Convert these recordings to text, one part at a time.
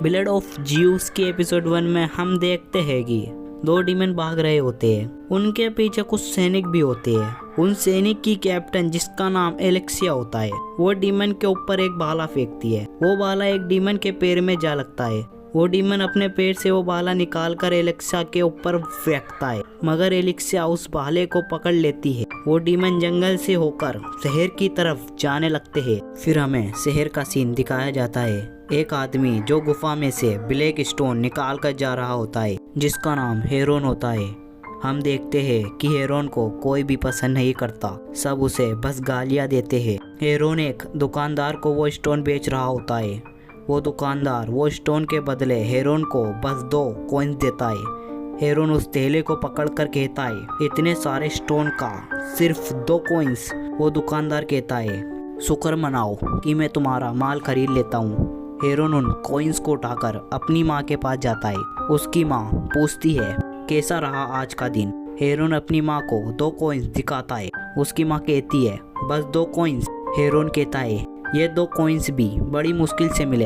Blood of juice के episode 1 में हम देखते हैं कि दो डीमन भाग रहे होते हैं। उनके पीछे कुछ सैनिक भी होते हैं। उन सैनिक की कैप्टन, जिसका नाम एलेक्सिया होता है, वो डीमन के ऊपर एक भाला फेंकती है। वो भाला एक डीमन के पैर में जा लगता है। वो डीमन अपने पेट से वो भाला निकाल कर एलेक्सिया के ऊपर फेंकता है, मगर एलेक्सिया उस भाले को पकड़ लेती है। वो डीमन जंगल से होकर शहर की तरफ जाने लगते हैं। फिर हमें शहर का सीन दिखाया जाता है। एक आदमी जो गुफा में से ब्लैक स्टोन निकाल कर जा रहा होता है, जिसका नाम हेरोन होता है। हम देखते हैं कि हेरोन को कोई भी पसंद नहीं करता, सब उसे बस गालियां देते हैं। हेरोन एक दुकानदार को वो स्टोन बेच रहा होता है। वो दुकानदार वो स्टोन के बदले हेरोन को बस 2 कॉइन्स देता है। हेरोन उस थैले को पकड़कर कहता है, इतने सारे स्टोन का सिर्फ 2 कॉइन्स। वो दुकानदार कहता है, शुक्र मनाओ कि मैं तुम्हारा माल खरीद लेता हूँ। हेरोन उन कॉइन्स को उठाकर अपनी माँ के पास जाता है। उसकी माँ पूछती है, कैसा रहा आज का दिन। हेरोन अपनी माँ को 2 कॉइन्स दिखाता है। उसकी माँ कहती है, बस 2 कॉइन्स। हेरोन कहता है, ये 2 कॉइन्स भी बड़ी मुश्किल से मिले।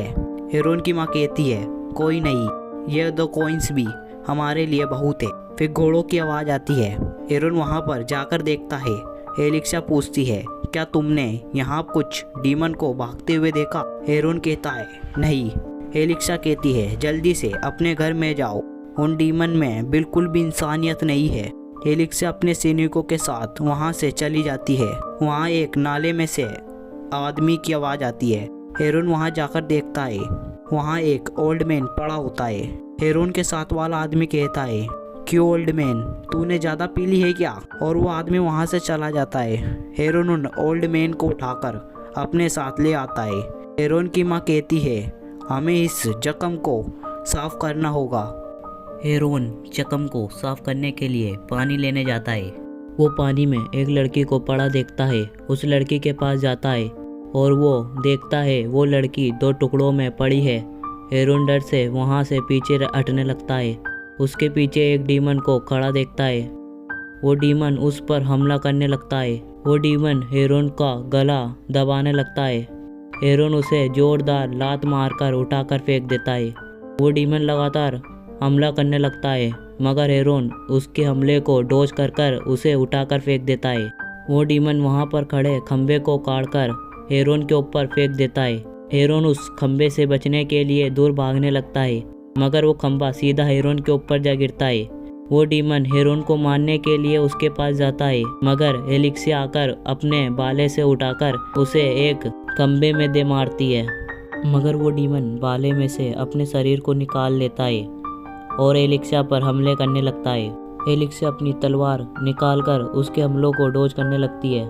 हेरोन की माँ कहती है, कोई नहीं, ये 2 कॉइन्स भी हमारे लिए बहुत है। फिर घोड़ों की आवाज़ आती है। हेरोन वहाँ पर जाकर देखता है। एलेक्सिया पूछती है, क्या तुमने यहाँ कुछ डीमन को भागते हुए देखा। हेरोन कहता है, नहीं। एलेक्सिया कहती है, जल्दी से अपने घर में जाओ, उन डीमन में बिल्कुल भी इंसानियत नहीं है। एलेक्सिया अपने सैनिकों के साथ वहाँ से चली जाती है। वहाँ एक नाले में से आदमी की आवाज़ आती है। हेरोन वहाँ जाकर देखता है। वहाँ एक ओल्ड मैन पड़ा होता है। हेरोन के साथ वाला आदमी कहता है, क्यों ओल्ड मैन, तूने ज़्यादा पी ली है क्या। और वो आदमी वहाँ से चला जाता है। हेरोन उन ओल्ड मैन को उठाकर अपने साथ ले आता है। हेरोन की माँ कहती है, हमें इस जख्म को साफ करना होगा। हेरोन जख्म को साफ करने के लिए पानी लेने जाता है। वो पानी में एक लड़की को पड़ा देखता है। उस लड़की के पास जाता है और वो देखता है वो लड़की 2 टुकड़ों में पड़ी है। हेरोन डर से वहाँ से पीछे हटने लगता है। उसके पीछे एक डीमन को खड़ा देखता है। वो डीमन उस पर हमला करने लगता है। वो डीमन हेरोन का गला दबाने लगता है। हेरोन उसे जोरदार लात मारकर उठाकर फेंक देता है। वो डीमन लगातार हमला करने लगता है, मगर हेरोन उसके हमले को डॉज कर उसे उठाकर फेंक देता है। वो डीमन वहाँ पर खड़े खंबे को काटकर हेरोन के ऊपर फेंक देता है। हेरोन उस खंबे से बचने के लिए दूर भागने लगता है, मगर वो खंबा सीधा हेरोन के ऊपर जा गिरता है। वो डीमन हेरोन को मारने के लिए उसके पास जाता है, मगर एलेक्सिया आकर अपने बाले से उठाकर उसे एक खंबे में दे मारती है। मगर वो डीमन बाले में से अपने शरीर को निकाल लेता है और एलेक्सिया पर हमले करने लगता है। एलेक्सिया अपनी तलवार निकालकर उसके हमलों को डॉज करने लगती है।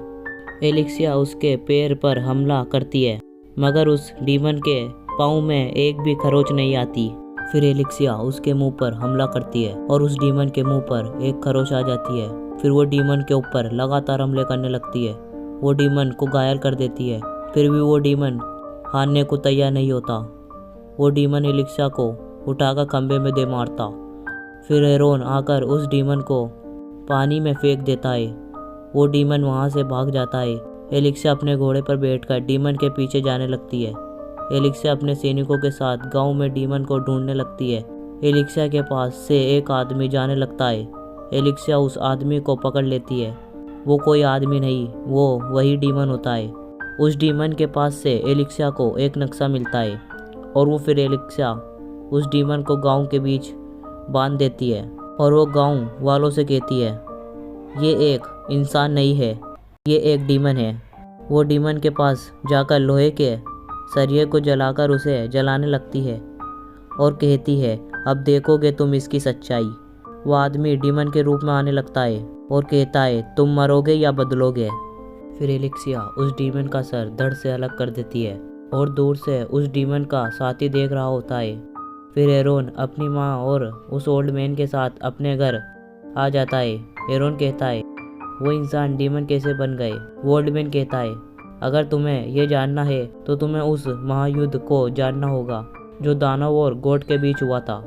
एलेक्सिया उसके पैर पर हमला करती है, मगर उस डीमन के पाँव में एक भी खरोच नहीं आती। फिर एलेक्सिया उसके मुंह पर हमला करती है और उस डीमन के मुंह पर एक खरोच आ जाती है। फिर वो डीमन के ऊपर लगातार हमले करने लगती है। वो डीमन को घायल कर देती है। फिर भी वो डीमन हारने को तैयार नहीं होता। वो डीमन एलेक्सिया को उठाकर खंबे में दे मारता। फिर हेरोन आकर उस डीमन को पानी में फेंक देता है। वो डीमन वहाँ से भाग जाता है। एलेक्सिया अपने घोड़े पर बैठकर डीमन के पीछे जाने लगती है। एलेक्सिया अपने सैनिकों के साथ गांव में डीमन को ढूंढने लगती है। एलेक्सिया के पास से एक आदमी जाने लगता है। एलेक्सिया उस आदमी को पकड़ लेती है। वो कोई आदमी नहीं, वो वही डीमन होता है। उस डीमन के पास से एलेक्सिया को एक नक्शा मिलता है और वो फिर एलेक्सिया उस डीमन को गांव के बीच बांध देती है और वो गांव वालों से कहती है, ये एक इंसान नहीं है, ये एक डीमन है। वो डीमन के पास जाकर लोहे के सरिये को जलाकर उसे जलाने लगती है और कहती है, अब देखोगे तुम इसकी सच्चाई। वो आदमी डीमन के रूप में आने लगता है और कहता है, तुम मरोगे या बदलोगे। फिर एलेक्सिया उस डीमन का सर धड़ से अलग कर देती है और दूर से उस डीमन का साथी देख रहा होता है। फिर हेरोन अपनी माँ और उस ओल्ड मैन के साथ अपने घर आ जाता है। हेरोन कहता है, वो इंसान डीमन कैसे बन गए। वो ओल्ड मैन कहता है, अगर तुम्हें ये जानना है तो तुम्हें उस महायुद्ध को जानना होगा जो दानव और गॉड के बीच हुआ था।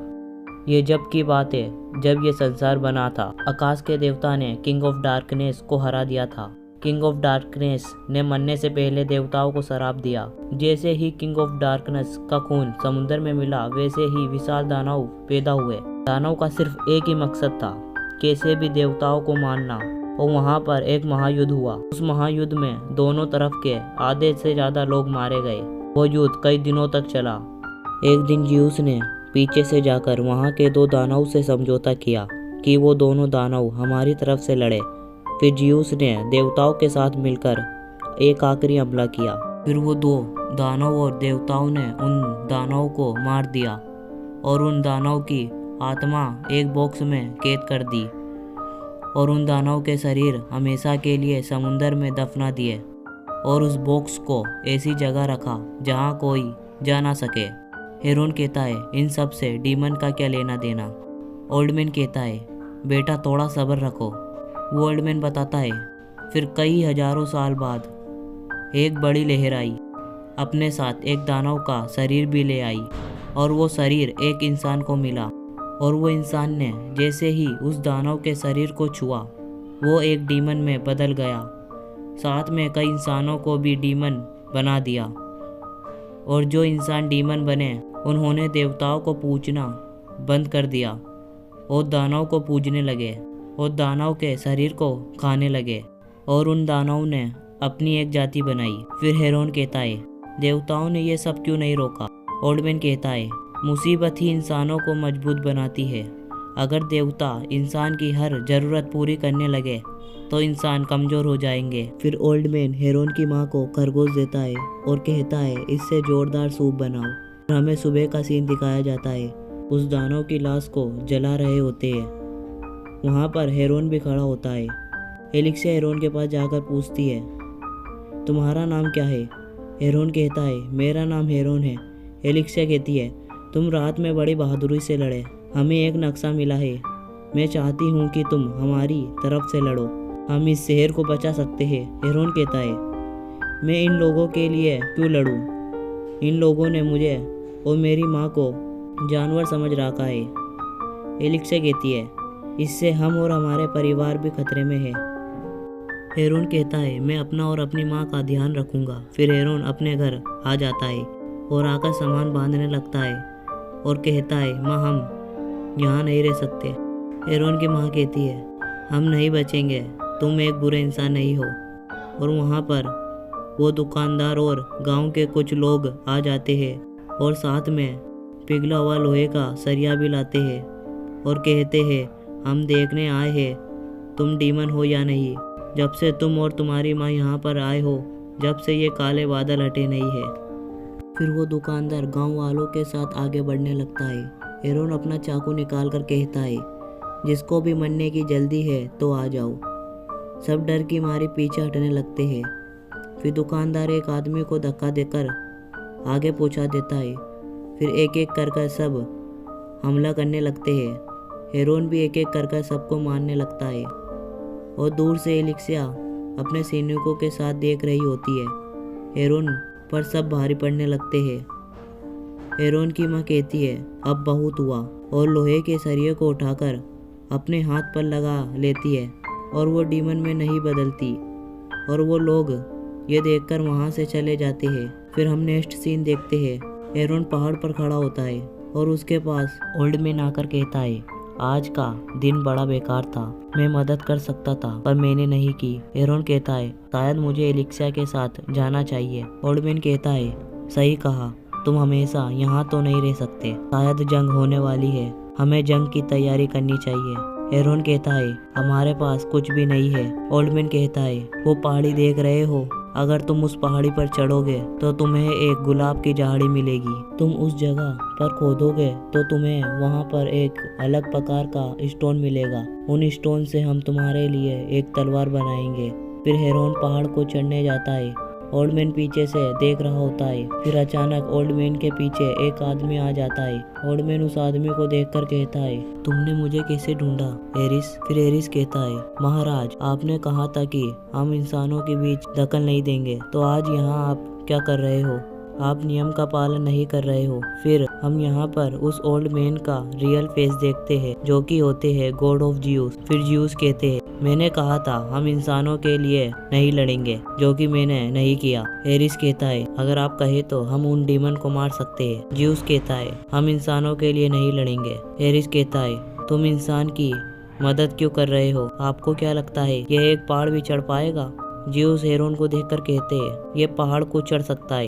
ये जब की बात है जब ये संसार बना था। आकाश के देवता ने किंग ऑफ डार्कनेस को हरा दिया था किंग ऑफ डार्कनेस ने मरने से पहले देवताओं को श्राप दिया। जैसे ही किंग ऑफ डार्कनेस का खून समुद्र में मिला, वैसे ही विशाल दानव पैदा हुए। दानव का सिर्फ एक ही मकसद था, कैसे भी देवताओं को मारना। और वहाँ पर एक महायुद्ध हुआ। उस महायुद्ध में दोनों तरफ के आधे से ज्यादा लोग मारे गए। वो युद्ध कई दिनों तक चला। एक दिन ज़्यूस ने पीछे से जाकर वहाँ के 2 दानव से समझौता किया कि वो दोनों दानव हमारी तरफ से लड़े। फिर ज़्यूस ने देवताओं के साथ मिलकर एक आखिरी हमला किया। फिर वो 2 दानव और देवताओं ने उन दानवों को मार दिया और उन दानव की आत्मा एक बॉक्स में कैद कर दी और उन दानव के शरीर हमेशा के लिए समुंदर में दफना दिए और उस बॉक्स को ऐसी जगह रखा जहाँ कोई जा ना सके। हेरोन कहता है, इन सब से डीमन का क्या लेना देना। ओल्ड मैन कहता है, बेटा थोड़ा सब्र रखो। वो ओल्ड मैन बताता है, फिर कई हजारों साल बाद एक बड़ी लहर आई, अपने साथ एक दानव का शरीर भी ले आई और वो शरीर एक इंसान को मिला और वो इंसान ने जैसे ही उस दानव के शरीर को छुआ, वो एक डीमन में बदल गया। साथ में कई इंसानों को भी डीमन बना दिया और जो इंसान डीमन बने उन्होंने देवताओं को पूजना बंद कर दिया और दानव को पूजने लगे और दानव के शरीर को खाने लगे और उन दानवों ने अपनी एक जाति बनाई। फिर हेरोन कहता है, देवताओं ने ये सब क्यों नहीं रोका। ओल्ड मैन कहता है, मुसीबत ही इंसानों को मजबूत बनाती है। अगर देवता इंसान की हर ज़रूरत पूरी करने लगे तो इंसान कमज़ोर हो जाएंगे। फिर ओल्ड मैन हेरोन की माँ को खरगोश देता है और कहता है, इससे जोरदार सूप बनाओ। हमें सुबह का सीन दिखाया जाता है। उस दानव की लाश को जला रहे होते हैं। वहाँ पर हेरोन भी खड़ा होता है। एलिक्सिया हेरोन के पास जाकर पूछती है, तुम्हारा नाम क्या है। हेरोन कहता है, मेरा नाम हेरोन है। एलिक्सिया कहती है, तुम रात में बड़ी बहादुरी से लड़े। हमें एक नक्शा मिला है। मैं चाहती हूँ कि तुम हमारी तरफ से लड़ो। हम इस शहर को बचा सकते हैं। हेरोन कहता है, मैं इन लोगों के लिए क्यों लड़ूं? इन लोगों ने मुझे और मेरी माँ को जानवर समझ रखा है। एलिक्सिया कहती है, इससे हम और हमारे परिवार भी खतरे में है। हेरोन कहता है, मैं अपना और अपनी माँ का ध्यान रखूंगा। फिर हेरोन अपने घर आ जाता है और आकर सामान बांधने लगता है और कहता है, माँ हम यहाँ नहीं रह सकते। हेरोन की माँ कहती है, हम नहीं बचेंगे, तुम एक बुरे इंसान नहीं हो। और वहाँ पर वो दुकानदार और गांव के कुछ लोग आ जाते हैं और साथ में पिघला हुआ लोहे का सरिया भी लाते हैं और कहते हैं, हम देखने आए हैं तुम डीमन हो या नहीं। जब से तुम और तुम्हारी माँ यहाँ पर आए हो, जब से ये काले बादल हटे नहीं है। फिर वो दुकानदार गांव वालों के साथ आगे बढ़ने लगता है। हेरोन अपना चाकू निकाल कर कहता है, जिसको भी मरने की जल्दी है तो आ जाओ। सब डर की मारे पीछे हटने लगते हैं। फिर दुकानदार एक आदमी को धक्का देकर आगे पहुंचा देता है। फिर एक एक कर सब हमला करने लगते हैं। हेरोन भी एक एक कर सबको मारने लगता है और दूर से एलिक्सिया अपने सैनिकों के साथ देख रही होती है। हेरोन पर सब भारी पड़ने लगते हैं। हेरोन की माँ कहती है, अब बहुत हुआ, और लोहे के सरिये को उठाकर अपने हाथ पर लगा लेती है और वो डीमन में नहीं बदलती और वो लोग ये देखकर वहाँ से चले जाते हैं। फिर हम नेक्स्ट सीन देखते हैं। हेरोन पहाड़ पर खड़ा होता है और उसके पास ओल्ड मैन आकर कहता है, आज का दिन बड़ा बेकार था, मैं मदद कर सकता था पर मैंने नहीं की। हेरोन कहता है, शायद मुझे एलिक्सिया के साथ जाना चाहिए। ओल्ड मैन कहता है, सही कहा, तुम हमेशा यहाँ तो नहीं रह सकते, शायद जंग होने वाली है, हमें जंग की तैयारी करनी चाहिए। हेरोन कहता है, हमारे पास कुछ भी नहीं है। ओल्ड मैन कहता है, वो पहाड़ी देख रहे हो, अगर तुम उस पहाड़ी पर चढ़ोगे तो तुम्हें एक गुलाब की झाड़ी मिलेगी। तुम उस जगह पर खोदोगे तो तुम्हें वहाँ पर एक अलग प्रकार का स्टोन मिलेगा। उन स्टोन से हम तुम्हारे लिए एक तलवार बनाएंगे। फिर हेरोन पहाड़ को चढ़ने जाता है। ओल्ड मैन पीछे से देख रहा होता है। फिर अचानक ओल्ड मैन के पीछे एक आदमी आ जाता है। ओल्ड मैन उस आदमी को देखकर कहता है, तुमने मुझे कैसे ढूंढा एरिस? फिर एरिस कहता है, महाराज आपने कहा था कि हम इंसानों के बीच दखल नहीं देंगे, तो आज यहाँ आप क्या कर रहे हो? आप नियम का पालन नहीं कर रहे हो। फिर हम यहाँ पर उस ओल्ड मैन का रियल फेस देखते हैं जो कि होते हैं गॉड ऑफ ज्यूस। फिर ज्यूस कहते हैं मैंने कहा था हम इंसानों के लिए नहीं लड़ेंगे, जो कि मैंने नहीं किया। एरिस कहता है अगर आप कहे तो हम उन डीमन को मार सकते हैं। ज्यूस कहता है हम इंसानों के लिए नहीं लड़ेंगे। एरिस कहता है तुम इंसान की मदद क्यों कर रहे हो? आपको क्या लगता है यह एक पहाड़ भी चढ़ पाएगा? ज्यूस हेरोन को देखकर कहते हैं ये पहाड़ को चढ़ सकता है।